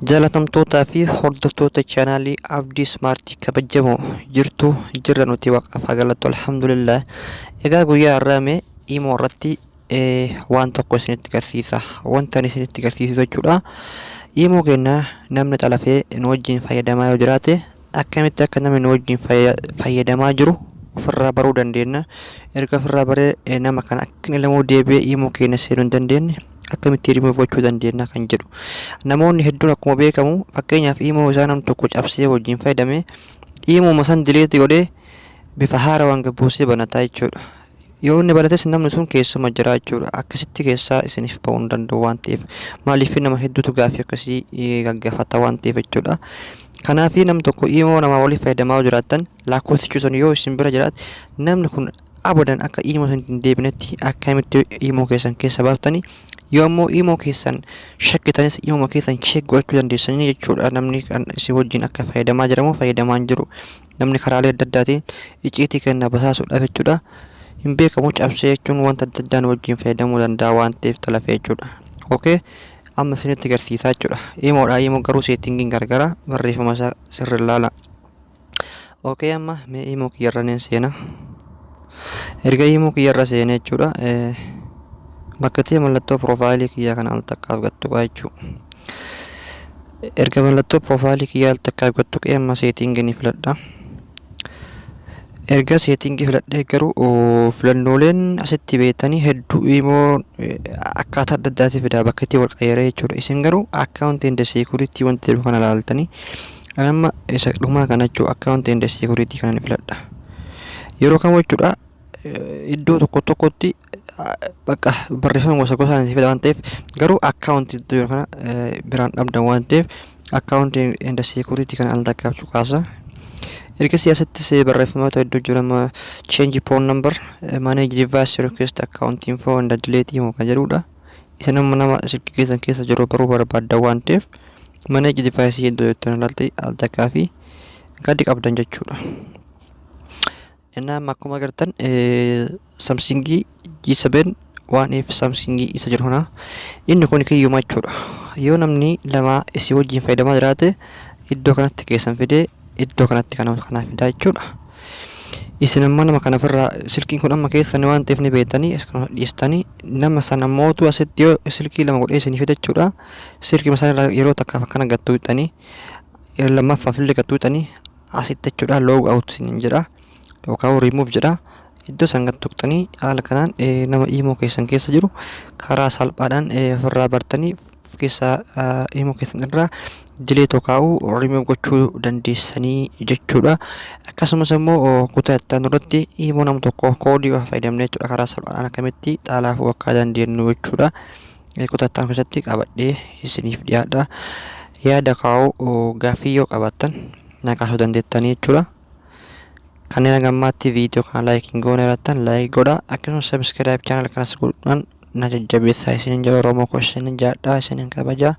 Jaalatamtootaa fi hordoftoota chaanaalii Abdii Ismaartii kabajamoo jirra nuti waaqaaf galatu alhamdulillah. Egaa guyyaa har'aa Imo irratti waan tokko isinitti agarsiisa. Wanta ani isinitti agarsiisu jechuudha. Imo kenna namni xalafee nu wajjin fayyadamaa yoo jiraate akkamitti akka namni nu wajjin fayyadamaa jiru ofirraa baruu dandeenya. Erga ofirraa baree nama kana akka lamuu deebi'ee Imo keenya seenuu hin dandeenye akkamitti remove gochuu dandeenya kan jedhu. Namoonni hedduun akkuma beekamu fakkeenyaaf Imo isaa nam tokko cabsee wajjin fayyadame Imo san delete godhee bifa haarawaan gabbuusee banataa jechuudha. Yoo inni banates namni sun keessuma jira jechuudha. Akkasitti keessaa isiniif ba'uu hin danda'u waan ta'eef maaliif nama hedduutu gaaffii akkasii gaggaafata waan ta'eef jechuudha. Kanaaf namni tokko Imo nama waliif fayyadamaa jiraatan lakkoofsichi sun yoo isin bira jiraate namni kun abadan akka Imo sun hin deebinetti akkamitti Imo keessan keessa baaftanii yoo ammoo Imo keessan shakkitanis Imo keessan check gochuu dandeessanii jechuudha. Namni kan isin wajjin akka fayyadamaa jiramu fayyadamaa hin jiru. Namni karaalee adda addaatiin icciitii kenna basaasuudhaaf jechuudha. Hin beekamu cabsee jechuun wanta adda addaan wajjin fayyadamuu danda'a waan ta'eef talafee jechuudha. Okay, amma isinitti agarsiisaa jechuudha. Imo garuu seettingiin gargara barreeffama isaa sirri ilaala. Okay, amma mee Imo kiyyarra seena. Erga Imo kiyyarra seene jechuudha. Bakka ta'e mallattoo profaayilii kiyyaa kana al takkaaf gattu jechuudha. Erga mallattoo profaayilii kiyyaa al takkaaf gattu amma seettingii ni filadha. Erga seettingii filadhee garuu filannooleen asitti beektanii hedduu Imo akkaataa adda addaatiif fida bakka itti wal qayyaree jechuudha. Isin garuu account and security wanti jedhu kana ilaaltanii amma isa dhumaa kana jechuudha. Account and security kana ni filadha. Yeroo kam jechuudha iddoo tokkotti bakka barreeffama gosa gosaan si fida waan ta'eef garuu account iddoo kana biraan dhabdan waan ta'eef account and security kana al takkaaf cuqaasa. Erga siyaasatti barreeffamatu iddoo jirama change phone number manage device request account info and delete Imo kan jedhudha. Isa nama silkii keessan keessa jiru baruu barbaadda waan ta'eef manage device iddoo jettan ilaalte al takkaafi gadi qabdan jechuudha. Innaa akkuma agartan Samsung G7 1F Samsung isa jiru kana inni kun kiyyuma jechuudha. Yoo namni lama isii wajjin fayyadamaa jiraate iddoo kanatti keessan fidee iddoo kanatti kana fidaa jechuudha. Isin ammoo nama kana ofirraa silkiin kun amma keessan waan ta'eef ni beektanii dhiistanii nama sana mootu asitti yoo silkii lama godhee isinii fida jechuudha. Silkii masaa yeroo takkaaf akkana gattuu hixanii lammaffaa fillee gattuu hixanii asitti jechuudha log out isiniin jedha yookaan remove jedha. Iddoo san gattuqxanii haala kanaan nama Imo keessan keessa jiru karaa salphaadhaan ofirraa bartanii keessaa Imo keessan irraa delete kaa'uu remove gochuu dandeessanii jechuudha. Akkasumas immoo kutaa itti aanu irratti Imo nama tokko koodii fayyadamnee jechuudha karaa salphaadhaan akkamitti xaalaaf akka dandeenyu jechuudha. Kutaa itti aanu keessatti qabadhee isiniif dhiyaadha. Yaada kaa'uu gaaffii yoo qabaattan na kaasuu dandeettanii jechuudha. Kanneen gammaatti viidiyoo kana like goone irrattan like godha. Akkasumas subscribe channel kanas godhuudhaan na jajjabeessaa isinin jedha. Oromoo ko isinin jaadhaa isinin kabaja.